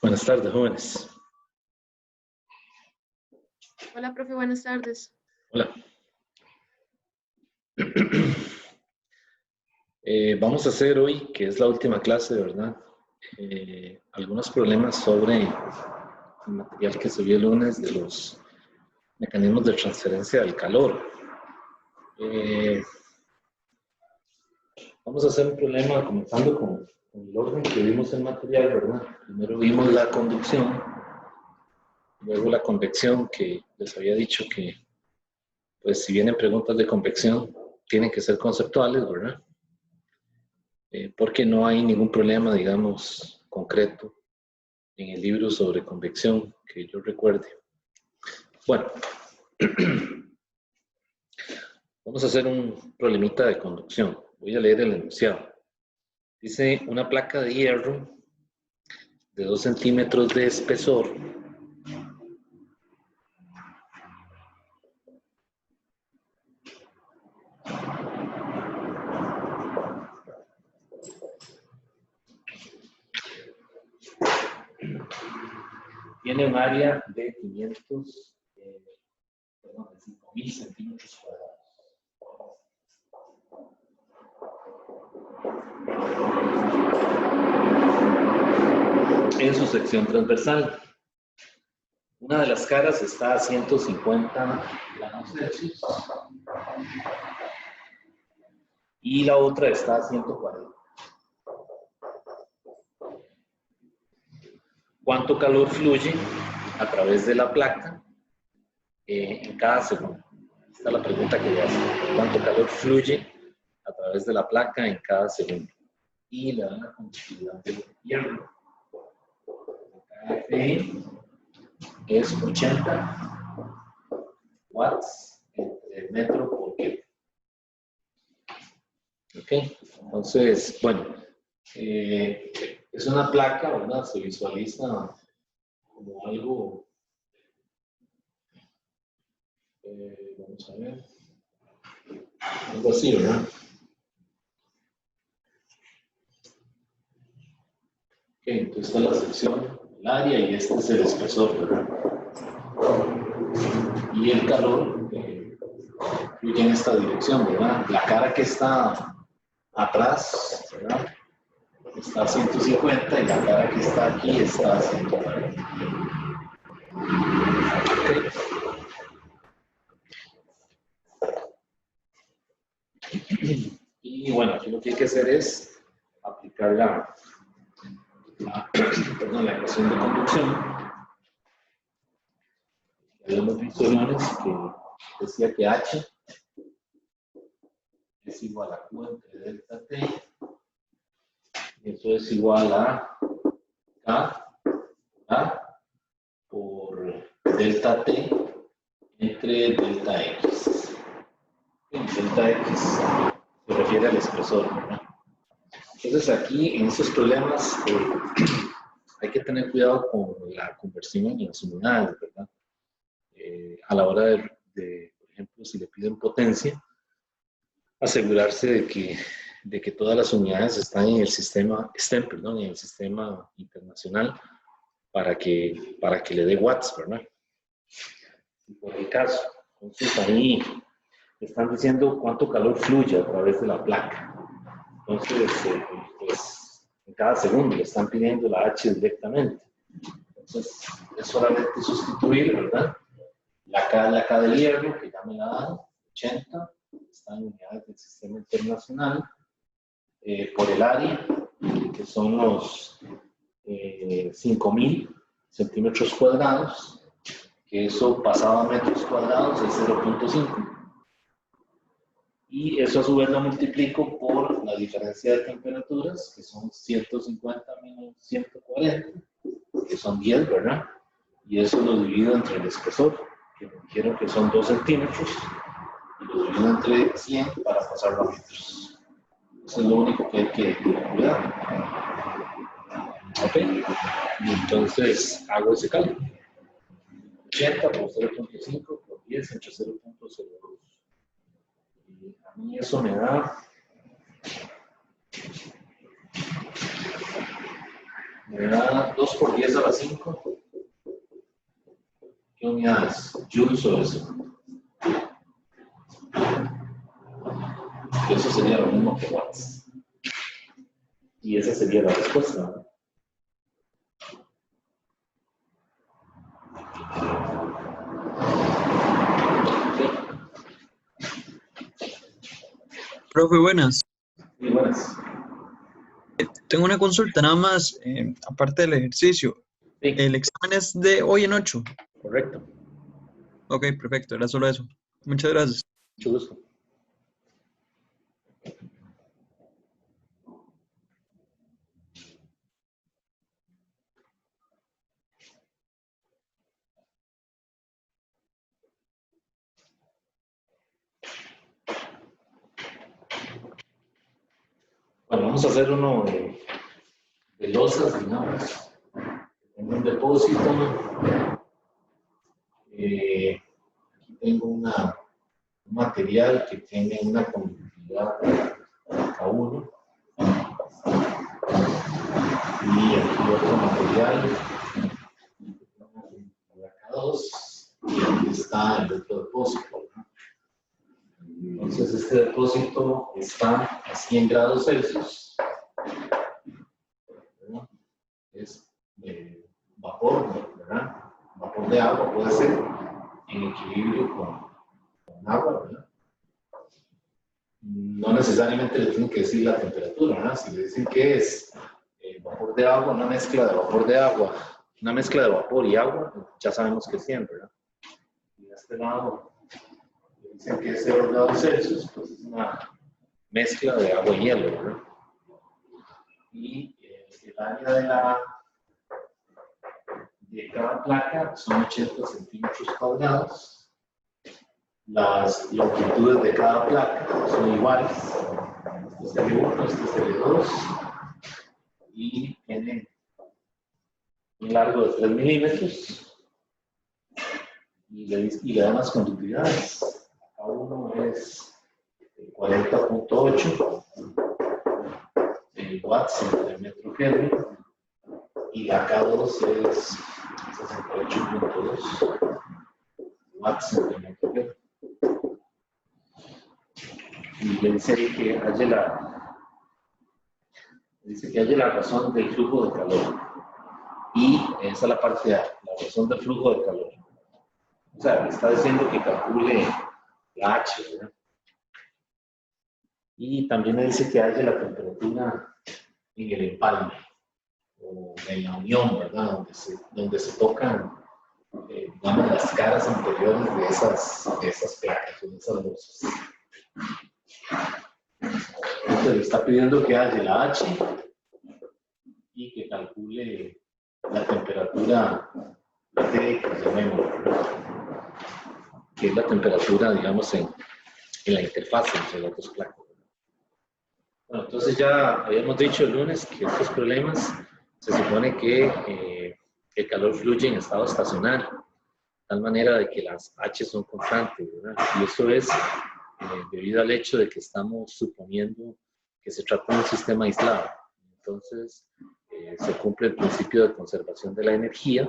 Buenas tardes, jóvenes. Hola, profe, buenas tardes. Hola. Vamos a hacer hoy, que es la última clase, ¿verdad? Algunos problemas sobre el material que se vio el lunes de los mecanismos de transferencia del calor. Vamos a hacer un problema comenzando con el orden que vimos el material, ¿verdad? Primero vimos la conducción, luego la convección, que les había dicho que, pues, si vienen preguntas de convección, tienen que ser conceptuales, ¿verdad? Porque no hay ningún problema, digamos, concreto en el libro sobre convección que yo recuerde. Bueno, vamos a hacer un problemita de conducción. Voy a leer el enunciado. Dice, una placa de hierro de 2 centímetros de espesor tiene un área de 5.000 centímetros cuadrados. En su sección transversal, una de las caras está a 150 grados Celsius y la otra está a 140. ¿Cuánto calor fluye a través de la placa en cada segundo? Esta es la pregunta que voy a hacer. ¿Cuánto calor fluye a través de la placa en cada segundo? Y le dan la conductividad del hierro. KFE es 80 watts entre metro por kilo. Ok, entonces, bueno, es una placa, ¿verdad? Se visualiza como algo, vamos a ver, algo así, ¿verdad? Ok, entonces está la sección, el área, y este es el espesor, ¿verdad? Y el calor fluye en esta dirección, ¿verdad? La cara que está atrás, ¿verdad? Está a 150 y la cara que está aquí está a 140. Okay. Y bueno, aquí lo que hay que hacer es aplicar la ecuación de conducción. Habíamos visto el lunes que decía que H es igual a Q entre delta T. Y eso es igual a K por delta T entre delta X. Delta X se refiere al espesor, ¿verdad? Entonces aquí en estos problemas hay que tener cuidado con la conversión en las unidades, ¿verdad? A la hora de, por ejemplo, si le piden potencia, asegurarse de que todas las unidades estén en el sistema internacional para que le dé watts, ¿verdad? Y por el caso, entonces ahí están diciendo cuánto calor fluye a través de la placa. Entonces, pues en cada segundo le están pidiendo la H directamente. Entonces, es solamente sustituir, ¿verdad? La K del hierro, que ya me la dan, 80, están en unidades del sistema internacional, por el área, que son los 5.000 centímetros cuadrados, que eso pasado a metros cuadrados es 0.5. Y eso a su vez lo multiplico por la diferencia de temperaturas, que son 150 menos 140, que son 10, ¿verdad? Y eso lo divido entre el espesor, que me dijeron que son 2 centímetros, y lo divido entre 100 para pasarlo a metros. Eso es lo único que hay que cuidar. ¿Ok? Y entonces hago ese cálculo. 80 por 0.5 por 10 entre 0.02. Y a mí eso me da Me da 2 por 10 a la 5. ¿Qué unidades? Joules o eso. Eso sería lo mismo que watts. Y esa sería la respuesta, ¿no? Profe, buenas. Muy buenas. Tengo una consulta nada más, aparte del ejercicio. Sí, El examen es de hoy en 8. correcto. Ok, perfecto, era solo eso. Muchas gracias. Mucho gusto. Bueno, vamos a hacer uno de losas, digamos, en un depósito. Aquí tengo un material que tiene una conductividad K1 y aquí otro material K2 y aquí está el otro depósito, ¿no? Entonces este depósito está a 100 grados Celsius, ¿verdad? Es vapor, ¿verdad? Vapor de agua puede ser en equilibrio con agua, ¿verdad? No necesariamente le tienen que decir la temperatura, ¿verdad? Si le dicen que es vapor de agua, una mezcla de vapor de agua, una mezcla de vapor y agua, ya sabemos que es 100, ¿verdad? Y de este lado le dicen que es 0 grados Celsius, pues es una mezcla de agua y hielo, ¿verdad? Y el área de cada placa son 80 centímetros cuadrados. Las longitudes de cada placa son iguales. Este es L1, este es L2 y tienen un largo de 3 milímetros y le dan las conductividades. K1 es 40.8 watts por metro Kelvin y la K2 es 68.2 watts por metro Kelvin. Y le dice que haya la razón del flujo de calor. Y esa es la parte A, la razón del flujo de calor. O sea, le está diciendo que calcule la H, ¿verdad? Y también le dice que haya la temperatura en el empalme, o en la unión, ¿verdad? Donde se tocan, digamos, las caras anteriores de esas placas, o de esas losas. Entonces le está pidiendo que haya la H y que calcule la temperatura TX, que es la temperatura, digamos, en la interfaz entre las dos placas. Bueno, entonces ya habíamos dicho el lunes que estos problemas se supone que el calor fluye en estado estacionario, de tal manera de que las H son constantes, ¿verdad? Y eso es debido al hecho de que estamos suponiendo que se trata de un sistema aislado. Entonces, se cumple el principio de conservación de la energía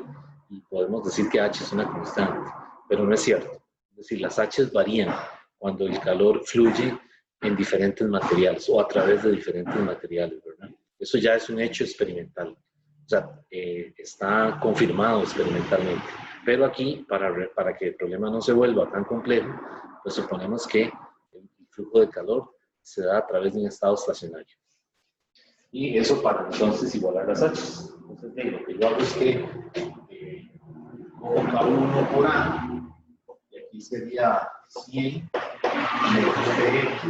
y podemos decir que H es una constante, pero no es cierto. Es decir, las H varían cuando el calor fluye en diferentes materiales o a través de diferentes materiales, ¿verdad? Eso ya es un hecho experimental. O sea, está confirmado experimentalmente. Pero aquí, para que el problema no se vuelva tan complejo, pues suponemos que el flujo de calor se da a través de un estado estacionario. Y eso para entonces igualar las H. Entonces, lo que yo hago es que cojo K1 por A, y aquí sería 100 menos Tx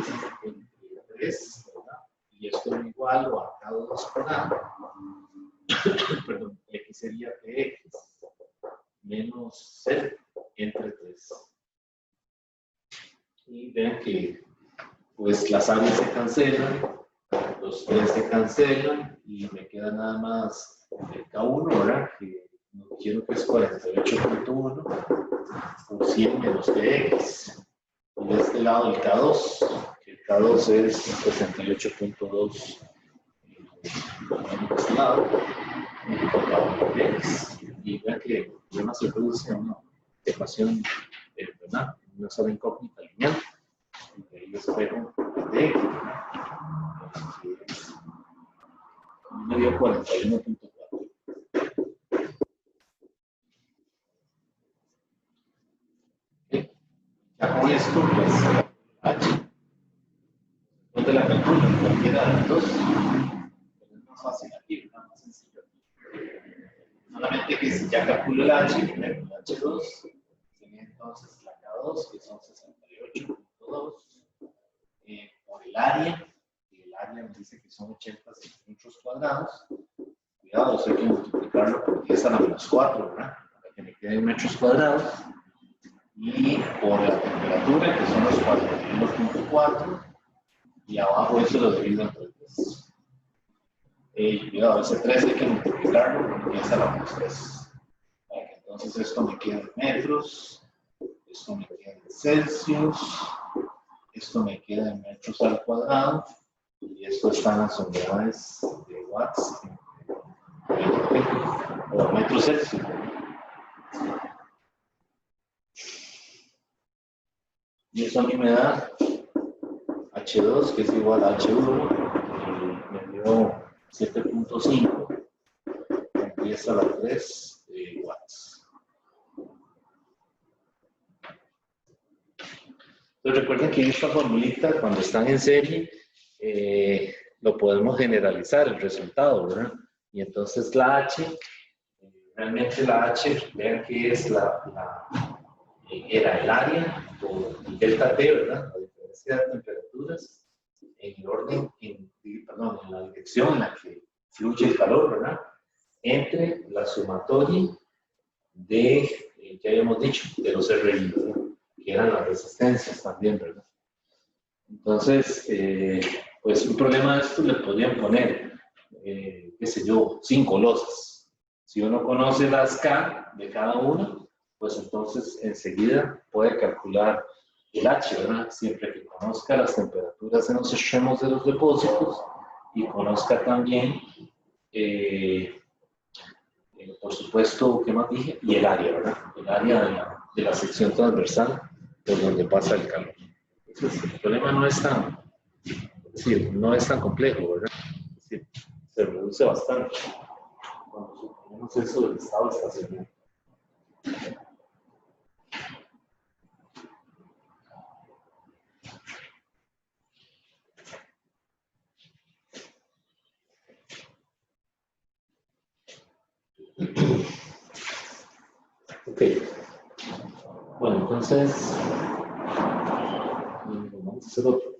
entre 3, ¿verdad? Y esto lo igualo a K2 por A, perdón, y aquí sería Tx menos C entre 3. Y vean que pues las áreas se cancelan, los 3 se cancelan y me queda nada más el K1, ¿verdad? Que no quiero que es 48.1 por 100 menos Tx. Y de este lado el K2, que el K2 es 68.2 de este lado. multiplicado por X. Y vean que el problema se reduce a una ecuación, ¿verdad? Una sola incógnita lineal. Y de ahí yo espero de X. Me dio 41.4. Ya con esto, pues, H. ¿Dónde la calculo? En cualquiera de las dos. Pero es más fácil aquí, ¿verdad? Más sencillo. Solamente que si ya calculo el H, primero el H2, tiene entonces la K2, que son 68.2, por el área, y el área me dice que son 80 centímetros cuadrados. Cuidado, hay que multiplicarlo por 10 a la menos 4, ¿verdad? Para que me queden metros cuadrados. Y por la temperatura, que son los 41.4, y abajo eso lo divido entre 3. Cuidado, ese 3 hay que multiplicarlo por 10 a la menos 3. Para que entonces esto me quede en metros, esto me quede en Celsius, esto me queda en metros al cuadrado, y esto está en las unidades de watts o metros Celsius. Y eso a mí me da H2, que es igual a H1, me dio 7.5 con 10 a la 3 watts. Entonces recuerden que esta formulita, cuando están en serie, lo podemos generalizar, el resultado, ¿verdad? Y entonces la H, realmente la H, vean que es era el área por el delta T, ¿verdad? La diferencia de temperaturas en el orden, perdón, en la dirección en la que fluye el calor, ¿verdad? Entre la sumatoria de, ya habíamos dicho, de los RI, ¿verdad? Que eran las resistencias también, ¿verdad? Entonces, pues un problema de esto le podrían poner, qué sé yo, 5 losas. Si uno conoce las K de cada uno, pues entonces enseguida puede calcular el H, ¿verdad? Siempre que conozca las temperaturas en los extremos de los depósitos y conozca también, por supuesto, ¿qué más dije? Y el área, ¿verdad? El área de la sección transversal por donde pasa el calor. Entonces, el problema no es tan, es decir, no es tan complejo, ¿verdad? Es decir, se reduce bastante cuando suponemos eso del estado estacionario. Ok. Bueno, entonces, vamos a hacer otro.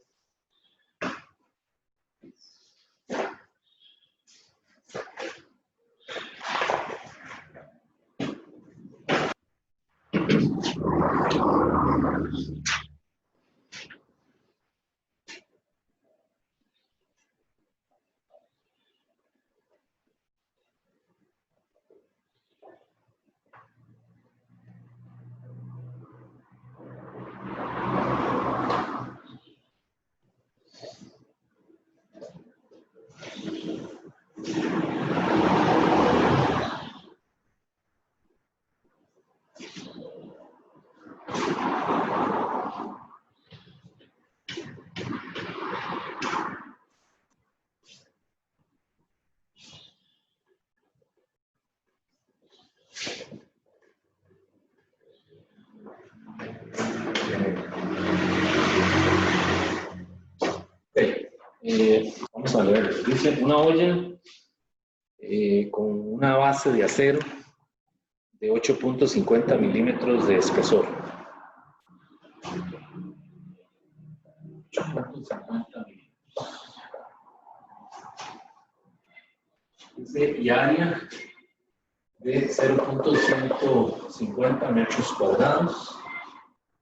Vamos a ver, dice una olla con una base de acero de 8.50 milímetros de espesor. 8.50 milímetros. Dice, y área de 0.150 metros cuadrados.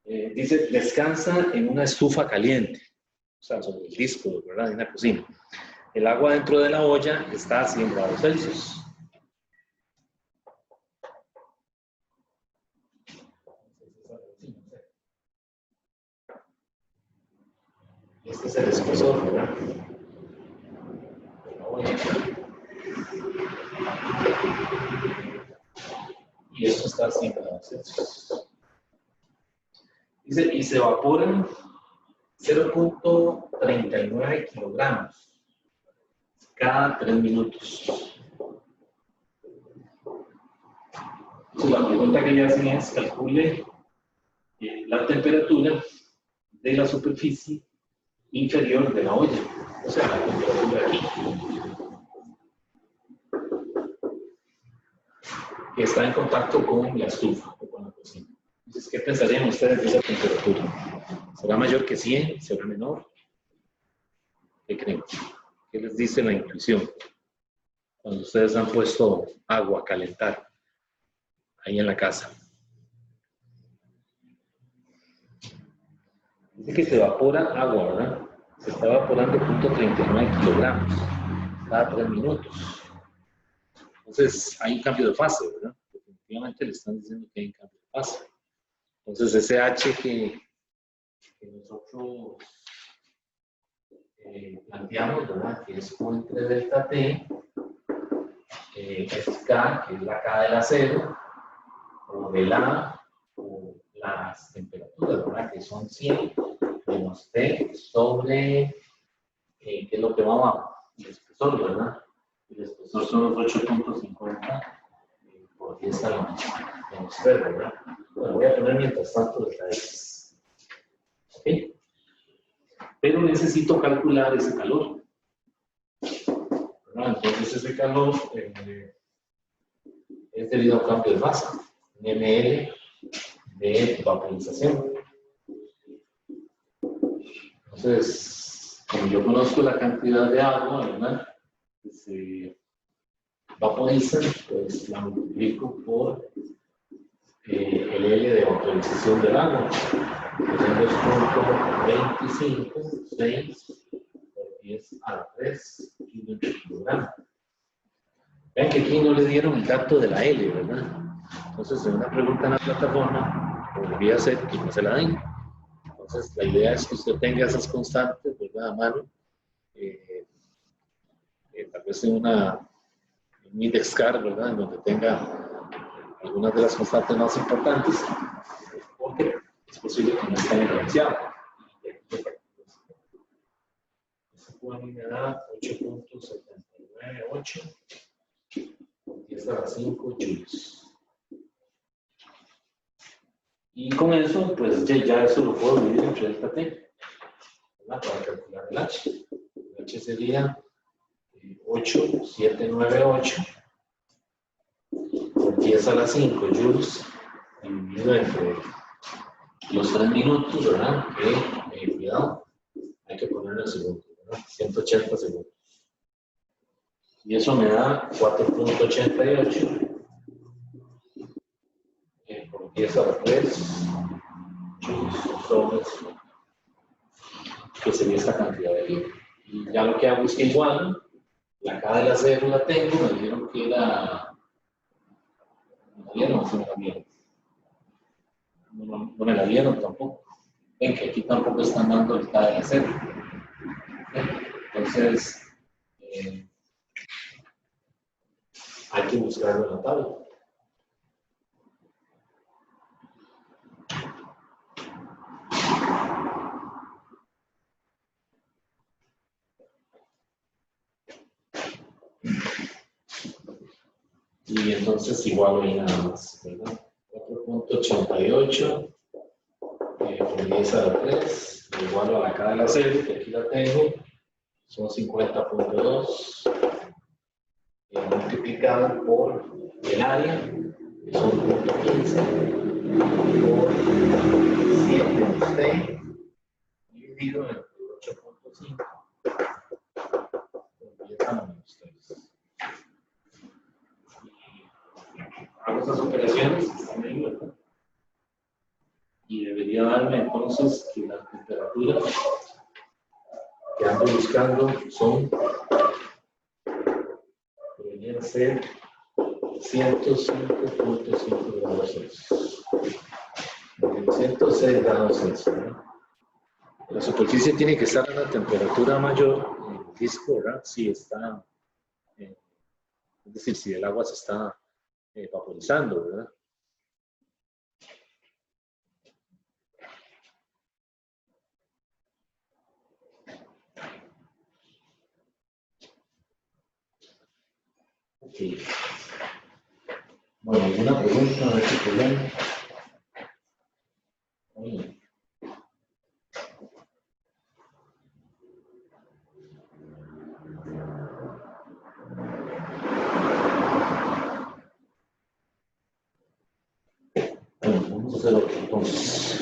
Dice, descansa en una estufa caliente, o sea, sobre el disco, ¿verdad? En la cocina. El agua dentro de la olla está a 100 grados Celsius. Este es el espesor, ¿verdad? De la olla. Y esto está a 100 grados Celsius. Dice, y se evaporan 0.39 kilogramos cada 3 minutos. Entonces, la pregunta que ella hacen es, calcule la temperatura de la superficie inferior de la olla, o sea, la temperatura aquí, que está en contacto con la estufa o con la cocina. Entonces, ¿qué pensarían ustedes de esa temperatura? ¿Será mayor que 100? ¿Será menor? ¿Qué creen? ¿Qué les dice la intuición cuando ustedes han puesto agua a calentar ahí en la casa? Dice que se evapora agua, ¿verdad? Se está evaporando 0.39 kilogramos cada 3 minutos. Entonces, hay un cambio de fase, ¿verdad? Definitivamente le están diciendo que hay un cambio de fase. Entonces, ese H que nosotros planteamos, ¿verdad? Que es Q entre delta T, es K, que es la K del acero, o del A, o las temperaturas, ¿verdad? Que son 100 menos T sobre, ¿qué es lo que va abajo? El espesor, ¿verdad? El espesor son los 8.50 por 10 a la menos 3, ¿verdad? Bueno, voy a poner mientras tanto delta X. ¿Ok? Pero necesito calcular ese calor, ¿verdad? Entonces ese calor es debido a un cambio de fase, un ml de vaporización. Entonces, como yo conozco la cantidad de agua, ¿verdad?, que se vaporiza, pues la multiplico por el L de vaporización del agua, que son 2.25, 6 por 10 a la 3 kilos por kilogramo. Vean que aquí no le dieron el dato de la L, ¿verdad? Entonces, en una pregunta en la plataforma, podría ser que no se la den. Entonces, la idea es que usted tenga esas constantes, ¿verdad?, a mano. Tal vez en un index card, ¿verdad?, en donde tenga algunas de las constantes más importantes, porque es posible que no estén evidenciadas. Esta a mí me da 8.798 por 10 a la 5 joules. Y con eso, pues ya eso lo puedo dividir entre delta T, ¿verdad?, para calcular el H. El H sería 8.798 por 10 a la 5 joules dividido entre los 3 minutos, ¿verdad? Cuidado, hay que ponerlo en segundos, ¿verdad? 180 segundos. Y eso me da 4.88 por 10 a la 3 joules sobre, que sería esta cantidad de litro. Y ya lo que hago es que igual, la K del acero la tengo, me dijeron que era, ¿me la dieron o no me la dieron? No me la dieron tampoco. Ven que aquí tampoco están dando el K del acero. Entonces, hay que buscarlo en la tabla. Y entonces igual ahí nada más, ¿verdad? 4.88 por 10 a la 3, igual a la K del acero, que aquí la tengo, son 50.2 multiplicado por el área, que son 0.15 por 7 menos T, dividido entre 8.5 por 10 a la menos 3. Hago esas operaciones que están ahí, ¿verdad? Y debería darme entonces que la temperatura que ando buscando son, deberían ser 105.5 grados Celsius. 106 grados Celsius, ¿verdad? La superficie tiene que estar a una temperatura mayor, el disco, ¿verdad? Sí, está Es decir, si el agua se está vaporizando, ¿verdad? Ok. Bueno, ¿alguna pregunta de este problema? Bueno, vamos a hacer otro entonces.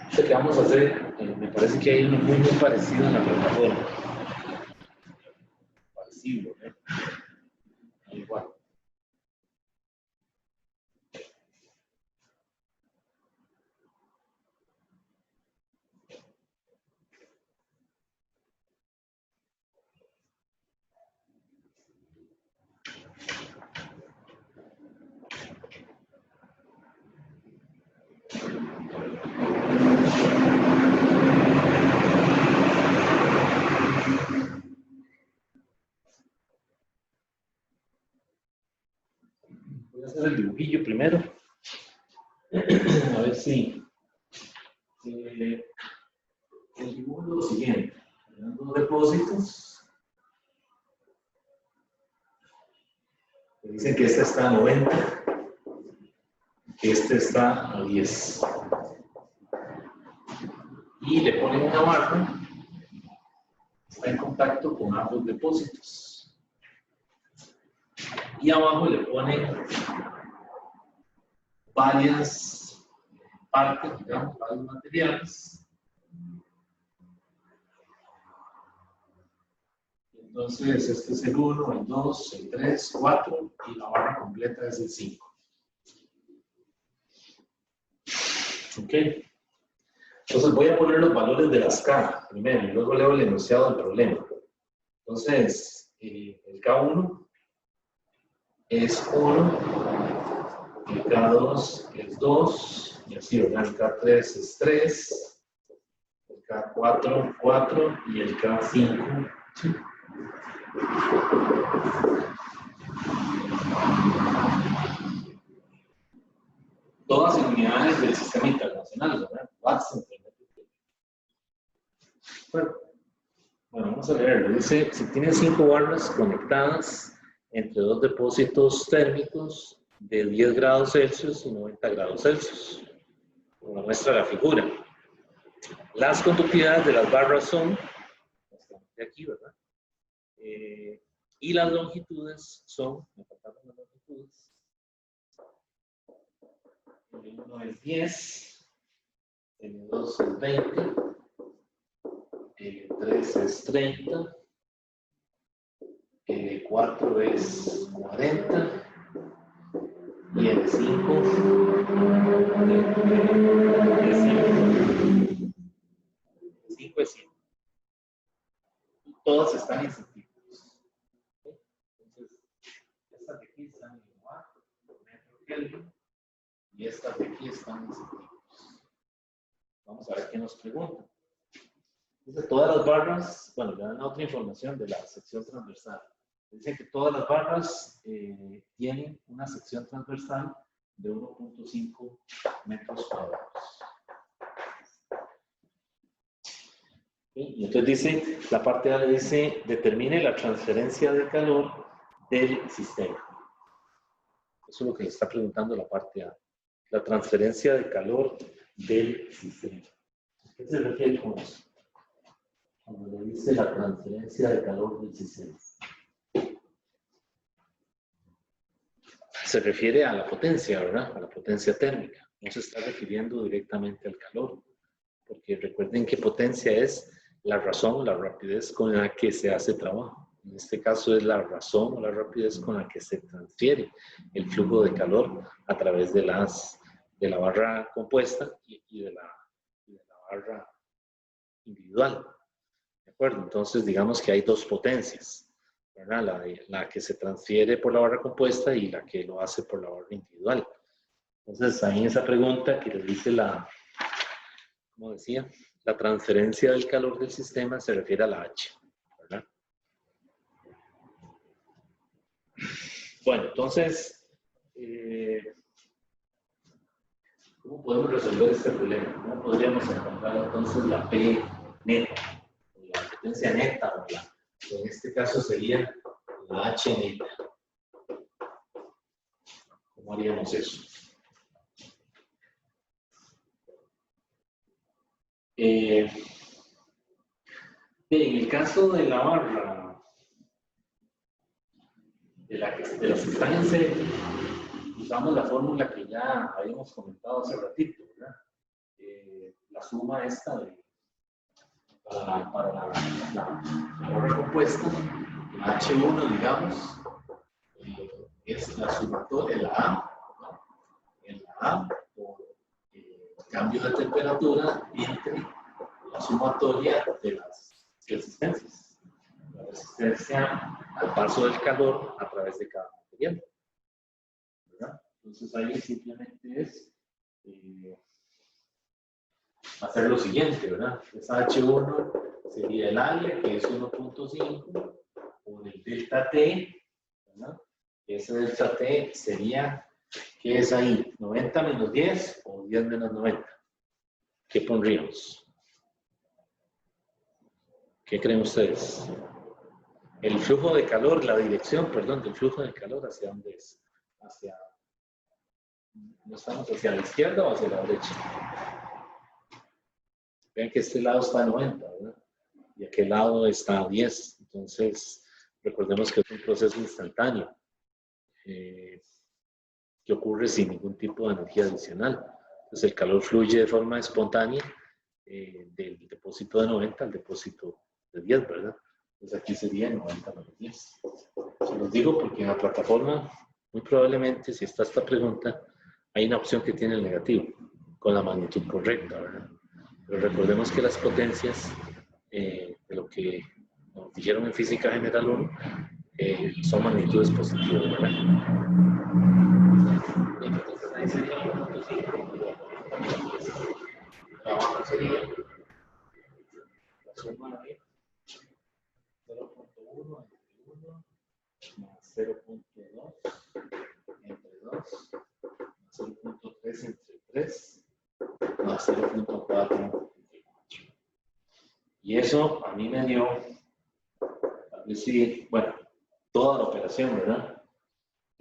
Este que vamos a hacer, me parece que hay uno muy parecido en la plataforma. Parecido, ¿eh? Igual. Voy a hacer el dibujillo primero. A ver si el dibujo es lo siguiente. Tenemos dos depósitos. Dicen que este está a 90, que este está a 10. Y le ponen una barra, está en contacto con ambos depósitos. Y abajo le ponen varias partes, digamos, varios materiales. Entonces, este es el 1, el 2, el 3, 4 y la barra completa es el 5. Ok. Entonces voy a poner los valores de las K primero y luego leo el enunciado del problema. Entonces, el K1 es 1, el K2 es 2, y así, ¿verdad? El K3 es 3, el K4, 4 y el K5, ¿sí? Todas en unidades del sistema internacional, ¿verdad? Watts, bueno, vamos a leerlo. Dice, si tiene 5 barras conectadas entre dos depósitos térmicos de 10 grados Celsius y 90 grados Celsius, como muestra la figura. Las conductividades de las barras son, de aquí, ¿verdad? Y las longitudes son, me faltaron las longitudes. El 1 es 10, el 2 es 20, el 3 es 30, el 4 es 40 y el 5 es 100. Todas están en centímetros. Entonces, estas de aquí están en watt por metro Kelvin y estas de aquí están en centímetros. Vamos a ver qué nos preguntan. Dice todas las barras, bueno, le dan otra información de la sección transversal. Dice que todas las barras tienen una sección transversal de 1.5 metros cuadrados. Y entonces dice, la parte A le dice, determine la transferencia de calor del sistema. Eso es lo que le está preguntando la parte A. La transferencia de calor del sistema. ¿Qué se refiere con eso? Cuando le dice la transferencia de calor del sistema. Se refiere a la potencia, ¿verdad? A la potencia térmica. No se está refiriendo directamente al calor. Porque recuerden que potencia es la razón, la rapidez con la que se hace trabajo. En este caso es la razón o la rapidez con la que se transfiere el flujo de calor a través de la barra compuesta y de la barra individual. ¿De acuerdo? Entonces, digamos que hay dos potencias, ¿verdad? La que se transfiere por la barra compuesta y la que lo hace por la barra individual. Entonces, ahí en esa pregunta que le dice como decía, la transferencia del calor del sistema se refiere a la H, ¿verdad? Bueno, entonces, ¿cómo podemos resolver este problema? ¿Cómo podríamos encontrar entonces la P neta, o la potencia neta, o en este caso sería la H neta? ¿Cómo haríamos eso? En el caso de la barra, de las que están en serie, usamos la fórmula que ya habíamos comentado hace ratito, ¿verdad? La suma esta para la barra compuesta, la H1, digamos, es la sumatoria, la A, ¿no? En la A, por cambio de temperatura entre la sumatoria de las resistencias. La resistencia al paso del calor a través de cada material, ¿verdad? Entonces ahí simplemente es hacer lo siguiente, ¿verdad? Esa H1 sería el aire, que es 1.5, por el delta T, ¿verdad? Ese delta T sería, ¿qué es ahí? ¿90 menos 10 o 10 menos 90? ¿Qué pondríamos? ¿Qué creen ustedes? El flujo de calor, la dirección, perdón, del flujo de calor, ¿hacia dónde es? ¿No estamos hacia la izquierda o hacia la derecha? Vean que este lado está a 90, ¿verdad? Y aquel lado está a 10. Entonces, recordemos que es un proceso instantáneo que ocurre sin ningún tipo de energía adicional. Entonces, el calor fluye de forma espontánea del depósito de 90 al depósito de 10, ¿verdad? Entonces, aquí sería 90 menos 10. Se los digo porque en la plataforma, muy probablemente, si está esta pregunta, hay una opción que tiene el negativo, con la magnitud correcta, ¿verdad? Pero recordemos que las potencias, de lo que nos dijeron en Física General 1, son magnitudes positivas, ¿verdad? Entonces ahí sería 1.5. La baja sería la suma de 0.1 entre 1 más 0.2 entre 2 más 0.3 entre 3 más 0.4. Y eso a mí me dio, a decir, bueno, toda la operación, ¿verdad?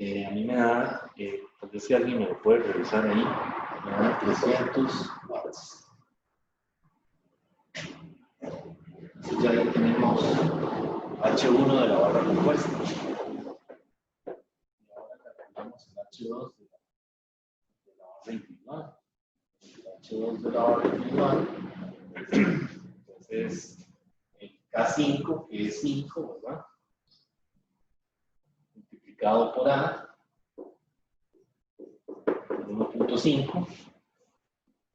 A mí me da, tal vez si alguien me lo puede revisar ahí, me da 300 watts. Entonces ya ahí tenemos H1 de la barra compuesta. Y ahora calculamos el H2 de la barra individual. El H2 de la barra individual. Entonces, el K5, que es 5, ¿verdad? Multiplicado por A, 1.5,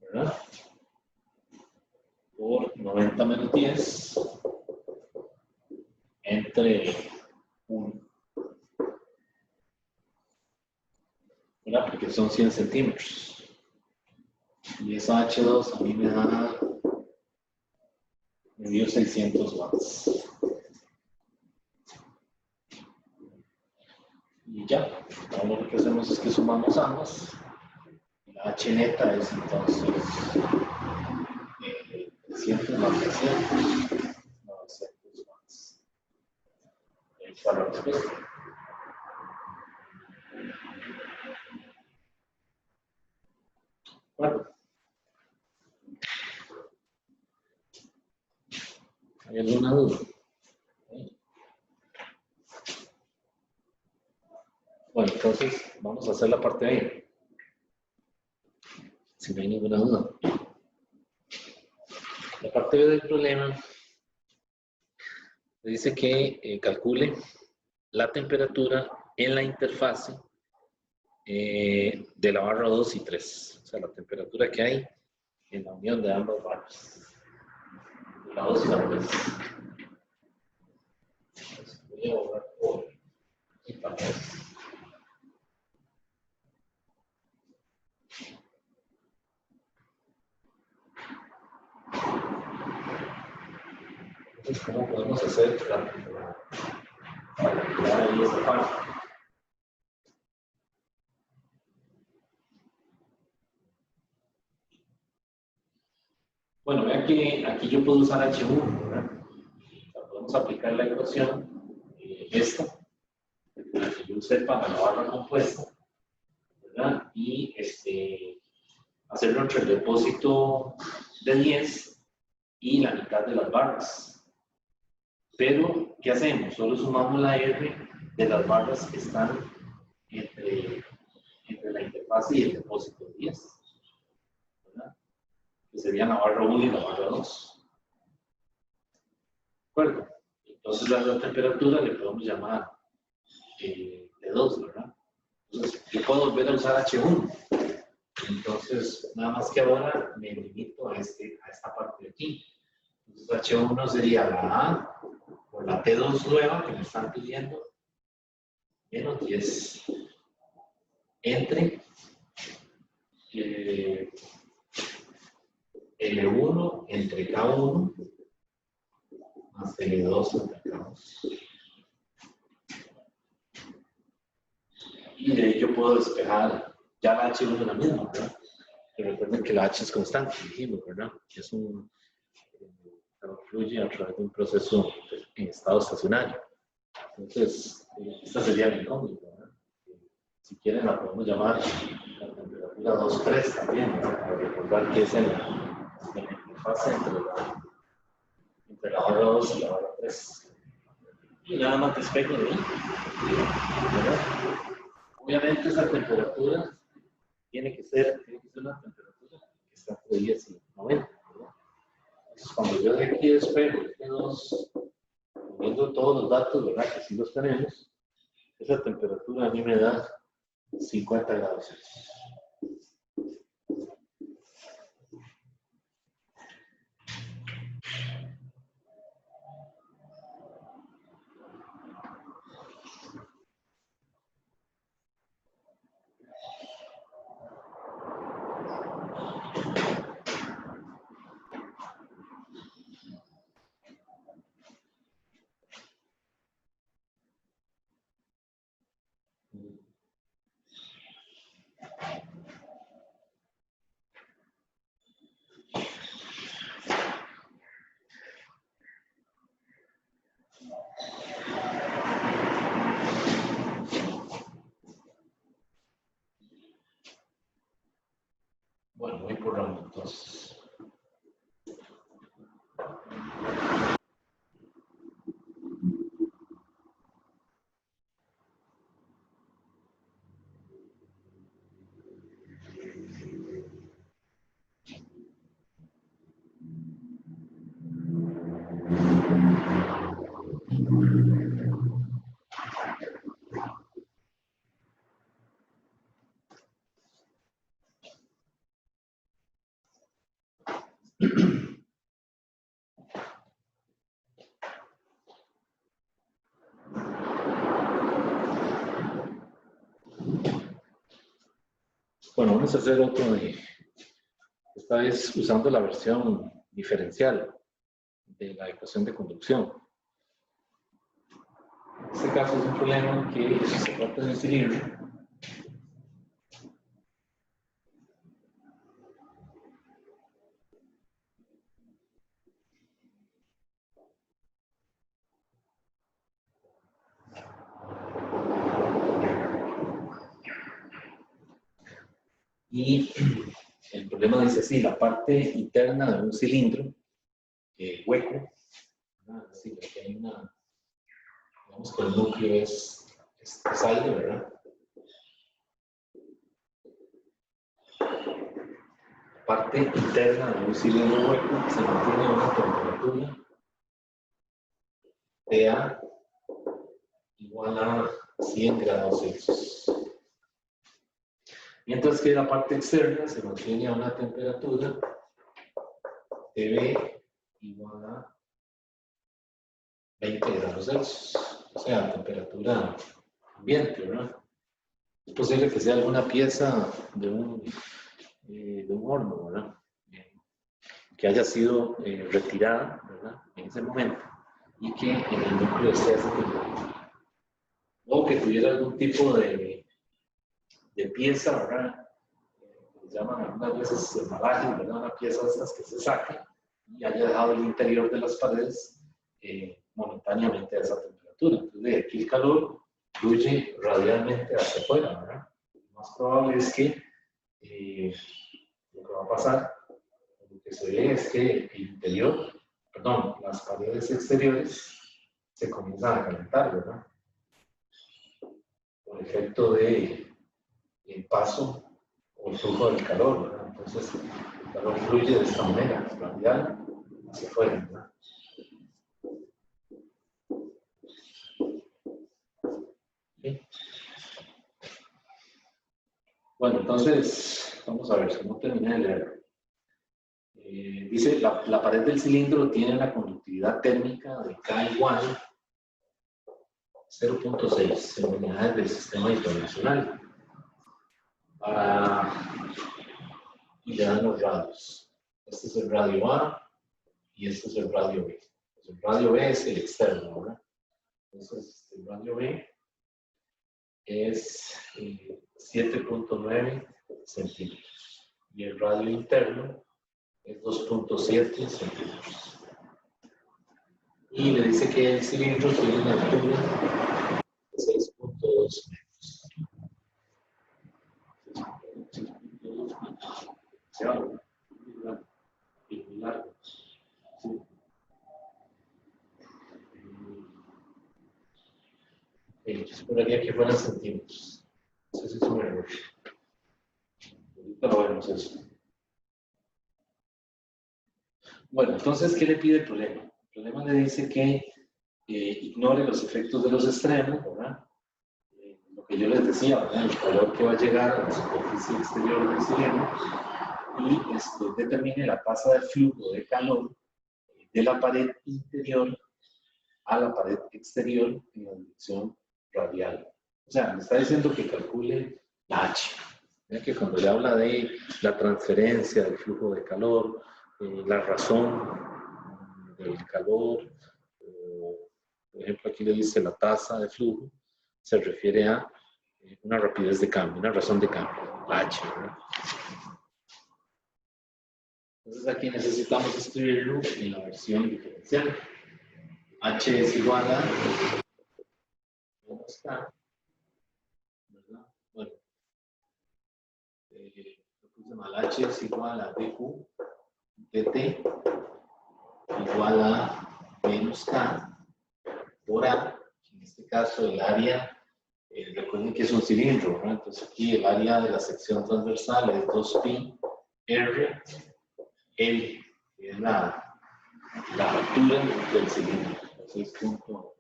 ¿verdad? Por 90 menos 10 entre 1, ¿verdad? Porque son 100 centímetros. Y esa H2 a mí me dio 600 watts. Y ya, ahora lo que hacemos es que sumamos ambas. La H neta es entonces 300 más 300, 900 watts. Para la respuesta. Bueno. ¿Hay alguna duda? Bueno, entonces vamos a hacer la parte B. Si no hay ninguna duda. La parte B del problema dice que calcule la temperatura en la interfase de la barra 2 y 3. O sea, la temperatura que hay en la unión de ambas barras. La 2 y la 3. Entonces, voy a borrar por aquí para ver. Entonces, ¿cómo podemos hacer para calcular ahí esta parte? Bueno, vean que aquí yo puedo usar H1, ¿verdad? O sea, podemos aplicar la ecuación, esta, la que yo usé para la barra compuesta, ¿verdad? Y hacerlo entre el depósito de 10 y la mitad de las barras. Pero, ¿qué hacemos? Solo sumamos la R de las barras que están entre la interfase y el depósito de 10, ¿verdad? Que serían la barra 1 y la barra 2. ¿De acuerdo? Entonces a la temperatura le podemos llamar T2, ¿verdad? Entonces yo puedo volver a usar H1. Entonces, nada más que ahora me limito a esta parte de aquí. Entonces H1 sería la A por la T2 nueva que me están pidiendo, menos 10 entre L1 entre K1 más L2 entre K2. Y de ahí yo puedo despejar ya la H1 es la misma, ¿verdad? Pero recuerden que la H es constante, dijimos, ¿verdad? Es fluye a través de un proceso en estado estacionario. Entonces, esta sería mi incógnita, ¿verdad? Si quieren la podemos llamar la temperatura 2-3 también, ¿verdad? Para recordar que es en la interfase entre la barra 2 y la barra 3. Y nada más despejo de ahí, ¿verdad? Obviamente esa temperatura tiene que ser una temperatura que está entre 10 y 90, ¿verdad? Entonces, cuando yo de aquí despejo T2, viendo todos los datos, ¿verdad? Que sí los tenemos, esa temperatura a mí me da 50 grados Celsius. Bueno, voy por ramo entonces. Bueno, vamos a hacer otro esta vez usando la versión diferencial de la ecuación de conducción. En este caso es un problema que se trata de un cilindro. Y el problema dice así, la parte interna de un cilindro hueco, ¿verdad? Es decir, aquí hay digamos que el núcleo es aire, ¿verdad? La parte interna de un cilindro hueco se mantiene a una temperatura TA igual a 100 grados Celsius. Mientras que la parte externa se mantiene a una temperatura TV igual a 20 grados Celsius, o sea, temperatura ambiente, ¿verdad? Es posible que sea alguna pieza de un horno, ¿verdad? Que haya sido retirada, ¿verdad? En ese momento y que en el núcleo esté esa temperatura. O que tuviera algún tipo de pieza, ¿verdad? Que llaman algunas veces embalajes, ¿verdad? Una pieza de esas que se saque y haya dejado el interior de las paredes momentáneamente a esa temperatura. Entonces, de aquí el calor fluye radialmente hacia afuera, ¿verdad? Lo más probable es que lo que va a pasar, lo que se ve es que el interior, perdón, las paredes exteriores se comienzan a calentar, ¿verdad? Por efecto de paso o flujo del calor, ¿verdad? Entonces, el calor fluye de esta manera, radial hacia afuera, ¿verdad? ¿Sí? Bueno, entonces, vamos a ver si no terminé de leer. Dice, la pared del cilindro tiene una conductividad térmica de K igual 0.6 en unidades del sistema internacional. Y le dan los radios. Este es el radio A y este es el radio B. Pues el radio B es el externo, ¿verdad? Entonces, el radio B es 7.9 centímetros y el radio interno es 2.7 centímetros. Y le dice que el cilindro tiene una altura de 6.2 metros. 6.2 metros. Se va y muy largo. Sí. Yo esperaría que fueran centímetros. Eso sí es un error. Ahorita lo vemos eso. Bueno, entonces, ¿qué le pide el problema? El problema le dice que ignore los efectos de los extremos, ¿verdad? Lo que yo les decía, ¿verdad? El calor que va a llegar a la superficie exterior del cilindro y determine la tasa de flujo de calor de la pared interior a la pared exterior en la dirección radial. O sea, me está diciendo que calcule la H. ¿Ve? Que cuando le habla de la transferencia del flujo de calor, la razón del calor, por ejemplo, aquí le dice la tasa de flujo, se refiere a una rapidez de cambio, una razón de cambio, la H, ¿verdad? Entonces aquí necesitamos escribirlo en la versión diferencial. H es igual a menos K, ¿verdad? Bueno, lo puse mal. H es igual a dQ dt igual a menos K por A. En este caso el área, recuerden que es un cilindro, ¿no? Entonces aquí el área de la sección transversal es 2pi r L, que es la altura del cilindro, 6.2.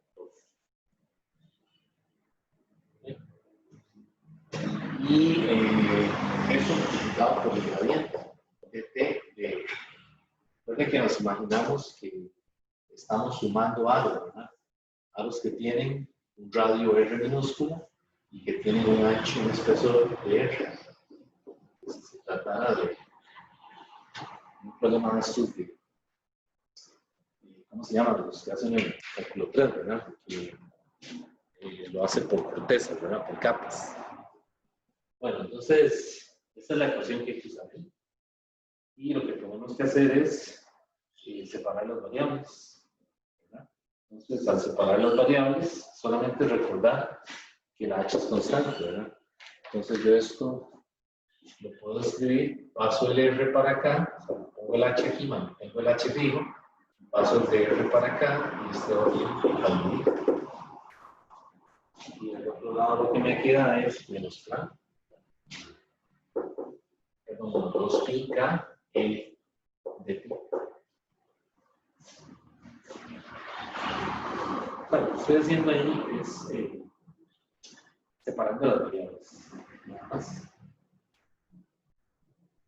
Y eso multiplicado por el gradiente de T de R. Recuerden que nos imaginamos que estamos sumando aros, ¿verdad? Aros que tienen un radio R minúsculo y que tienen un ancho, un espesor de R. Si se tratara de un problema de estudio, ¿cómo se llama? Los que hacen el cálculo 3, ¿verdad? Porque lo hace por cortezas, ¿verdad? Por capas. Bueno, entonces, esta es la ecuación que hay que saber. Y lo que tenemos que hacer es separar las variables, ¿verdad? Entonces, al separar las variables, solamente recordar que la h es constante, ¿verdad? Entonces, yo esto lo puedo escribir, paso el r para acá, o sea, pongo el h aquí, mantengo el h fijo, paso el de r para acá y este otro al medio. Y del otro lado lo que me queda es menos k. Perdón, 2pi k L de pi. Bueno, lo que estoy haciendo ahí es separando las variables, nada más.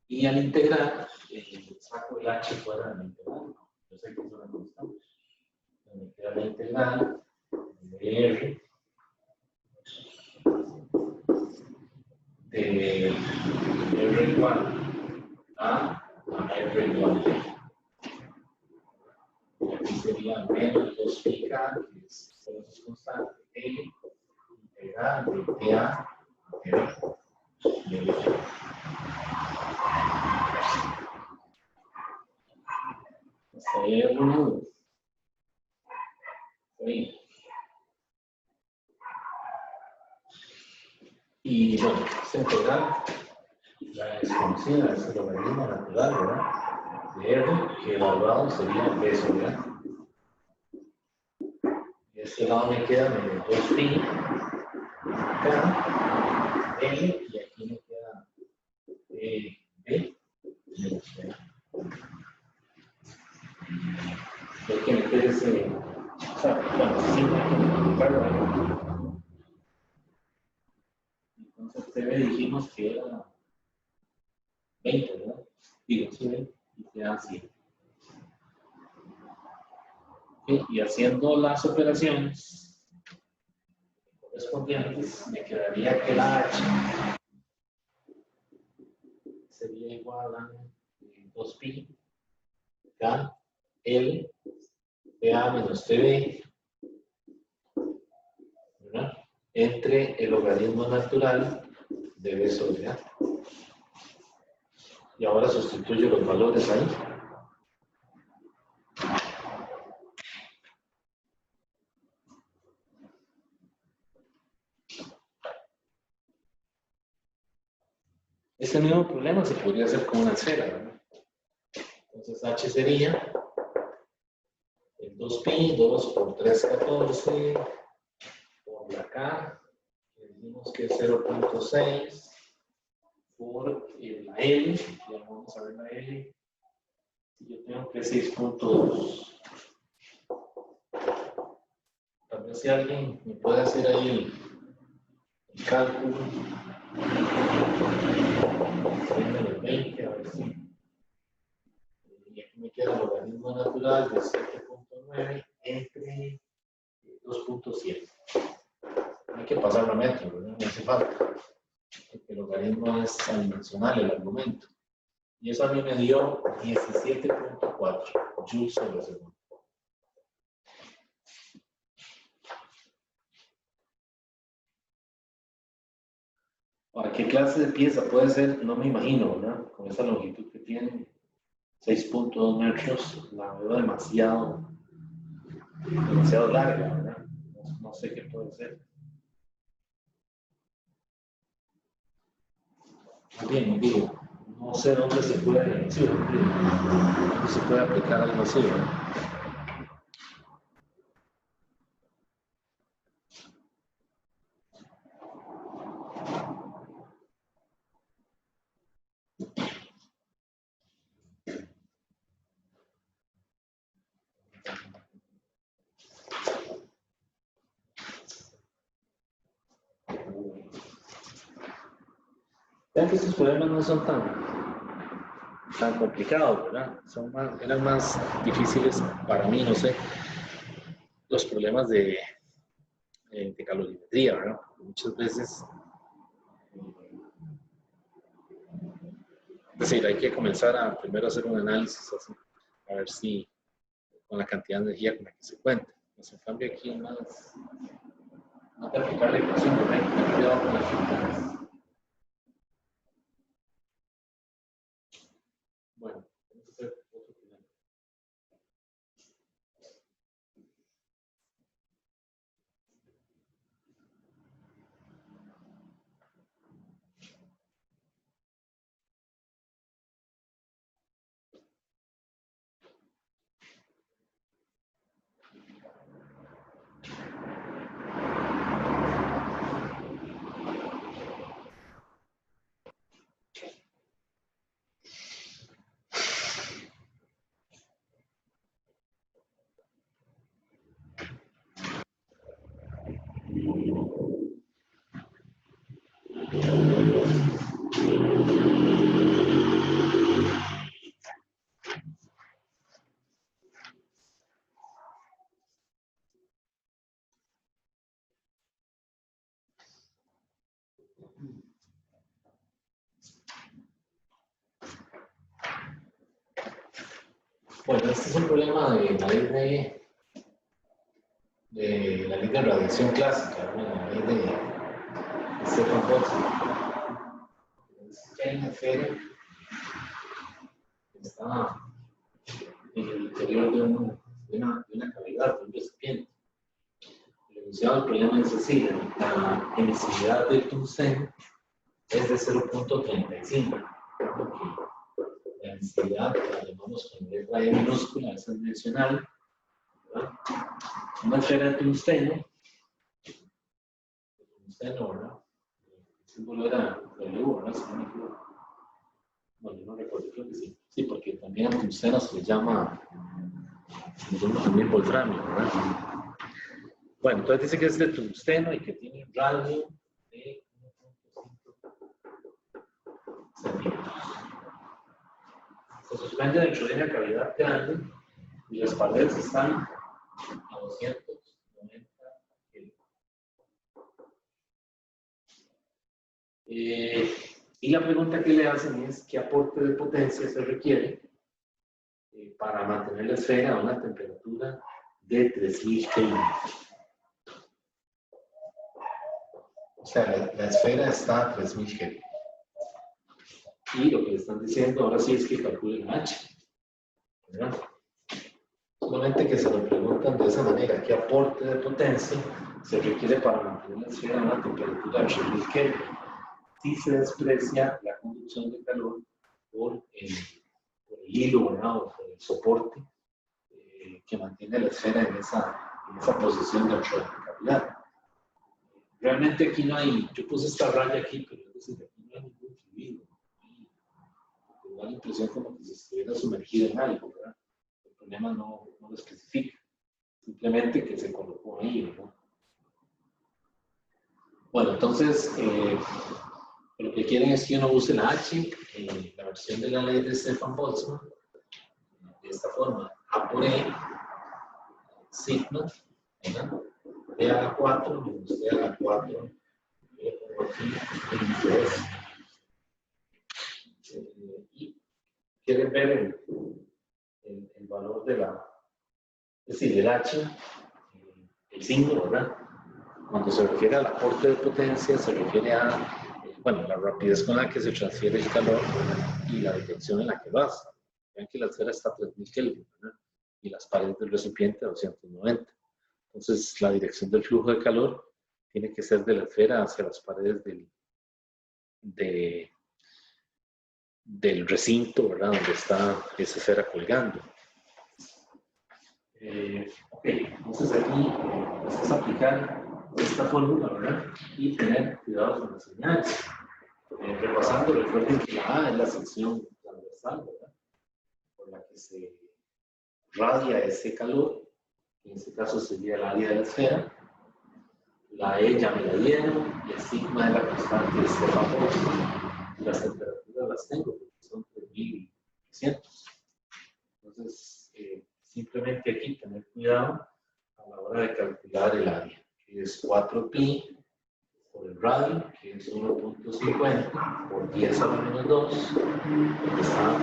Y al integrar, saco el h fuera del integral. Yo sé que es una constante. Me queda la integral de r de r igual a r igual a. Y aquí sería menos 2pi k, que es constante, L integral de t a t b de L. ¿Hay alguna duda? Ahí. Y bueno, esta integral, la desconocida, es el logaritmo natural, ¿verdad? De R, que evaluado sería B sobre A. De este lado me queda menos 2pi, K, L, y aquí me queda B menos B. Hay que meter ese, o sea, bueno, sí, hay que multiplicarlo, ¿verdad? Entonces CB dijimos que era 20, ¿verdad? Digo, sí, 20, y queda 100. ¿Okay? Y haciendo las operaciones correspondientes, me quedaría que la H sería igual a 2pi K L PA menos TB, ¿verdad? Entre el logaritmo natural de B sobre A. Y ahora sustituyo los valores ahí. Este mismo problema se podría hacer con una esfera, ¿verdad? Entonces H sería el 2pi, 2 por 3, 14, por la K, que decimos que es 0.6, por la L, ya vamos a ver la L, y yo tengo que 6.2. Tal vez si alguien me puede hacer ahí el cálculo, el 20, a ver si. Y aquí me queda el logaritmo natural de 7.9 entre 2.7. Hay que pasarlo a metro, ¿verdad? No hace falta. Porque el logaritmo es adimensional, el argumento. Y eso a mí me dio 17.4 joules sobre segundo. Ahora, ¿qué clase de pieza puede ser? No me imagino, ¿verdad? Con esa longitud que tiene, 6.2 metros, la veo demasiado larga, ¿verdad? No sé qué puede ser. Bien, digo, no sé dónde se puede, sí, dónde se puede aplicar algo así, ¿verdad? Vean que estos problemas no son tan complicados, ¿verdad? Eran más difíciles para mí, no sé, los problemas de calorimetría, ¿verdad? Muchas veces, es decir, hay que comenzar a primero hacer un análisis así, a ver si con la cantidad de energía con la que se cuenta. Pues en cambio aquí es más de aplicar la ecuación, ¿verdad? Hay que tener cuidado con las figuras. Bueno, vamos a hacer otro problema. Bueno, este es un problema de la ley de radiación clásica, ¿no? La ley de Stephen Hawking. Es que hay una esfera que está en el interior de una cavidad, de un recipiente. El enunciado del problema es decir, la emisividad del tungsteno es de 0.35. La emisividad la llamamos con letra E minúscula, esa es dimensional. Una esfera de tungsteno, ¿verdad? El símbolo era W, ¿verdad? Si no me equivoco. Bueno, yo no recuerdo, creo que sí. Sí, porque también a tungsteno se le llama también wolframio, ¿verdad? Bueno, entonces dice que es de tungsteno y que tiene un radio de 1.5 centímetros. Se suspende dentro de una cavidad grande y las paredes están a 290 kilos. Y la pregunta que le hacen es ¿qué aporte de potencia se requiere para mantener la esfera a una temperatura de 3000 Kelvin? O sea, la esfera está a 3000 Kelvin. Y lo que le están diciendo ahora sí es que calculen H, ¿verdad? Solamente que se lo preguntan de esa manera, ¿qué aporte de potencia se requiere para mantener la esfera a una temperatura de 3000 Kelvin? Si se desprecia la conducción de calor por el hilo, ¿verdad? O por el soporte que mantiene la esfera en esa posición dentro de la cavidad. Realmente aquí no hay, yo puse esta raya aquí, pero es decir, aquí no hay ningún fluido. Da la impresión como que se estuviera sumergido en algo, ¿verdad? El problema no lo especifica, simplemente que se colocó ahí, ¿verdad? Bueno, entonces, lo que quieren es que uno use la H, la versión de la ley de Stefan-Boltzmann, de esta forma, A por E, sigma, ¿verdad? E a la 4 menos E a la 4, E por aquí, entre eso. Y quieren ver el valor de es decir, el H, el signo, ¿verdad? Cuando se refiere al aporte de potencia, se refiere a, bueno, la rapidez con la que se transfiere el calor y la dirección en la que lo hace. Vean que la esfera está a 3000 Kelvin, ¿verdad? Y las paredes del recipiente a 290. Entonces, la dirección del flujo de calor tiene que ser de la esfera hacia las paredes del recinto, ¿verdad? Donde está esa esfera colgando. Ok, entonces aquí es aplicar esta fórmula, ¿verdad? Y tener cuidado con las señales. Repasando, recuerden que la A es la sección transversal, ¿verdad? Por la que se radia ese calor, en este caso sería el área de la esfera. La E ya me la dieron, y el sigma es la constante de Stefan-Boltzmann. Las temperaturas las tengo porque son 3300. Entonces, simplemente aquí tener cuidado a la hora de calcular el área, que es 4pi por el radio, que es 1.50 por 10 a la menos 2, que está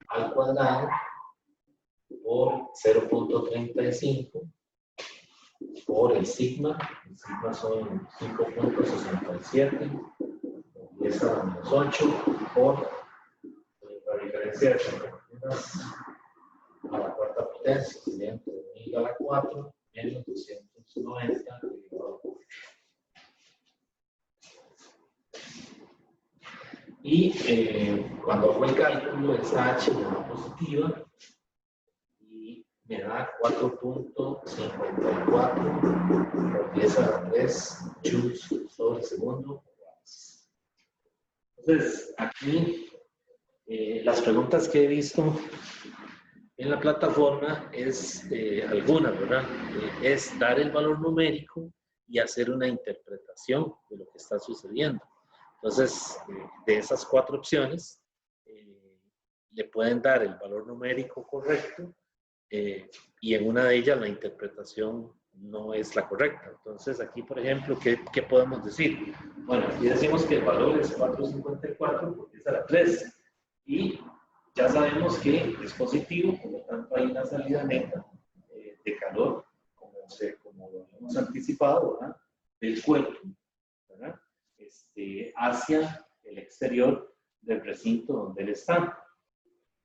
al cuadrado, por 0.35 por el sigma son 5.67, 10 a la menos 8 por la diferencia de temperaturas a la cuarta potencia, serían 3000 a la 4 menos 290 elevado por 8. Y cuando hago el cálculo, esa H me da positiva y me da 4.54 por 10 a la 3 joules sobre segundo. Entonces, aquí las preguntas que he visto en la plataforma es algunas, ¿verdad? Es dar el valor numérico y hacer una interpretación de lo que está sucediendo. Entonces, de esas 4 opciones, le pueden dar el valor numérico correcto y en una de ellas la interpretación no es la correcta. Entonces, aquí, por ejemplo, ¿qué podemos decir? Bueno, aquí decimos que el valor es 4.54 porque es a la 3. Y ya sabemos que es positivo, por lo tanto hay una salida neta de calor, como lo hemos anticipado, ¿verdad? Del cuerpo, ¿verdad? Hacia el exterior del recinto donde él está.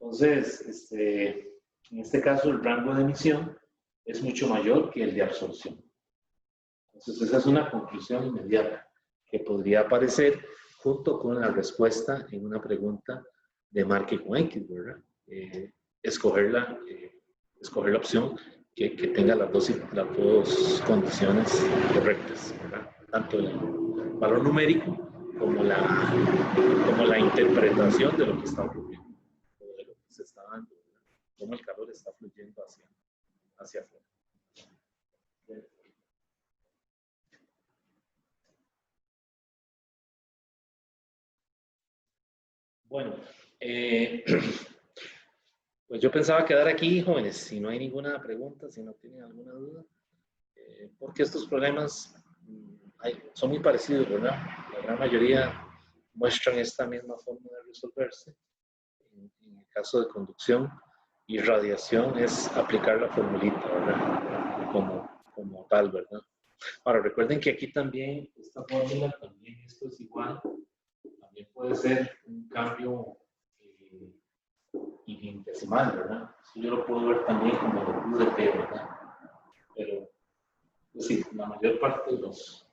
Entonces, en este caso, el rango de emisión es mucho mayor que el de absorción. Entonces, esa es una conclusión inmediata que podría aparecer junto con la respuesta en una pregunta de marque con X, ¿verdad? Escoger la opción que tenga las dos condiciones correctas, ¿verdad? Tanto el valor numérico como la interpretación de lo que está ocurriendo, o de lo que se está dando, ¿verdad? Cómo el calor está fluyendo hacia afuera. Bueno, pues yo pensaba quedar aquí, jóvenes, si no hay ninguna pregunta, si no tienen alguna duda, porque estos problemas son muy parecidos, ¿verdad? La gran mayoría muestran esta misma forma de resolverse. En el caso de conducción y radiación es aplicar la formulita, ¿verdad? Como tal, ¿verdad? Ahora, recuerden que aquí también, esta fórmula, también esto es igual, también puede ser un cambio infinitesimal, ¿verdad? Eso yo lo puedo ver también como U de T, ¿verdad? Pero, pues sí, la mayor parte de los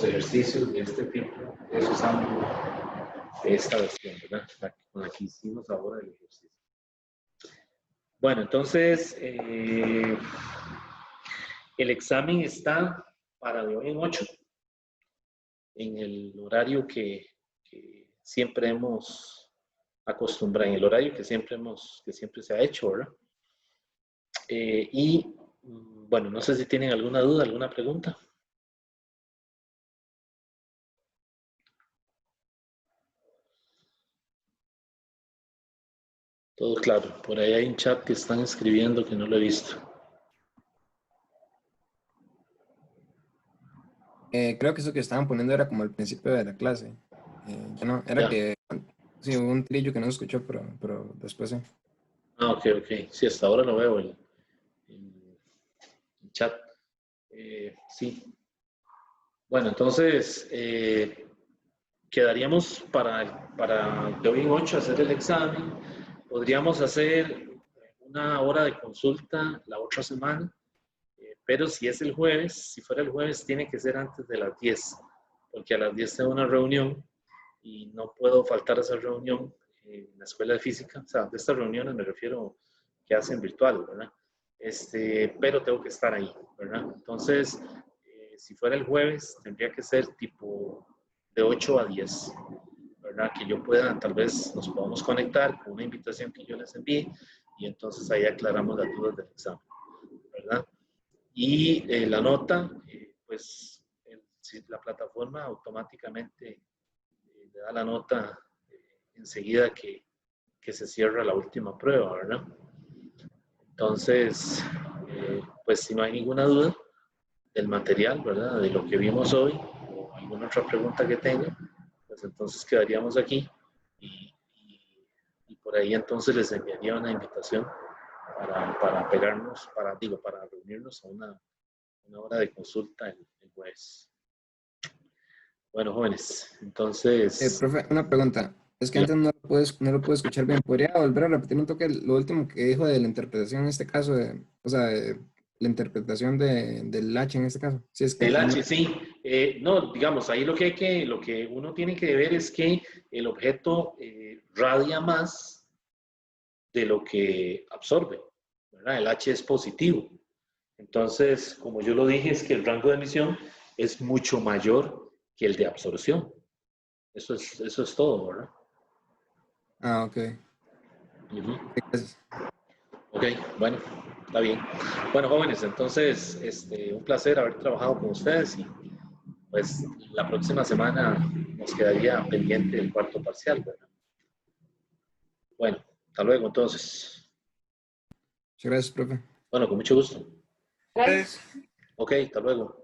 ejercicios de este tipo es usando esta versión, ¿verdad? Con la que hicimos ahora el ejercicio. Bueno, entonces, el examen está para de hoy en 8, en el horario que siempre hemos acostumbrado, en el horario que siempre se ha hecho, ¿verdad? Y, bueno, no sé si tienen alguna duda, alguna pregunta. Todo claro. Por ahí hay un chat que están escribiendo que no lo he visto. Creo que eso que estaban poniendo era como al principio de la clase. Ya no, era que sí, hubo un trillo que no se escuchó, pero después sí. Ah, ok. Sí, hasta ahora lo veo el chat. Sí. Bueno, entonces, quedaríamos para de hoy en 8 hacer el examen. Podríamos hacer una hora de consulta la otra semana, pero si es el jueves, si fuera el jueves, tiene que ser antes de las 10, porque a las 10 tengo una reunión y no puedo faltar a esa reunión en la escuela de física. O sea, de estas reuniones me refiero que hacen virtual, ¿verdad? Pero tengo que estar ahí, ¿verdad? Entonces, si fuera el jueves, tendría que ser tipo de 8 a 10, ¿verdad? Que yo pueda, tal vez nos podamos conectar con una invitación que yo les envíe y entonces ahí aclaramos las dudas del examen, ¿verdad? Y la nota, pues si la plataforma automáticamente le da la nota enseguida que se cierra la última prueba, ¿verdad? Entonces, pues si no hay ninguna duda del material, ¿verdad? De lo que vimos hoy, o alguna otra pregunta que tenga, pues entonces quedaríamos aquí y por ahí entonces les enviaría una invitación para pegarnos, para reunirnos a una hora de consulta el jueves. Bueno, jóvenes, entonces... Profe, una pregunta. Es que Diga. antes no lo puedo escuchar bien. ¿Podría volver a repetir un toque lo último que dijo de la interpretación en este caso? O sea, la interpretación del H en este caso. Si es que Del no. H, sí. No, digamos, ahí lo que uno tiene que ver es que el objeto radia más de lo que absorbe, ¿verdad? El H es positivo. Entonces, como yo lo dije, es que el rango de emisión es mucho mayor que el de absorción. Eso es todo, ¿verdad? Ah, ok. Gracias. Ok, bueno, está bien. Bueno, jóvenes, entonces, un placer haber trabajado con ustedes y pues la próxima semana nos quedaría pendiente el cuarto parcial, ¿verdad? Bueno, hasta luego entonces. Muchas gracias, profe. Bueno, con mucho gusto. Gracias. Ok, hasta luego.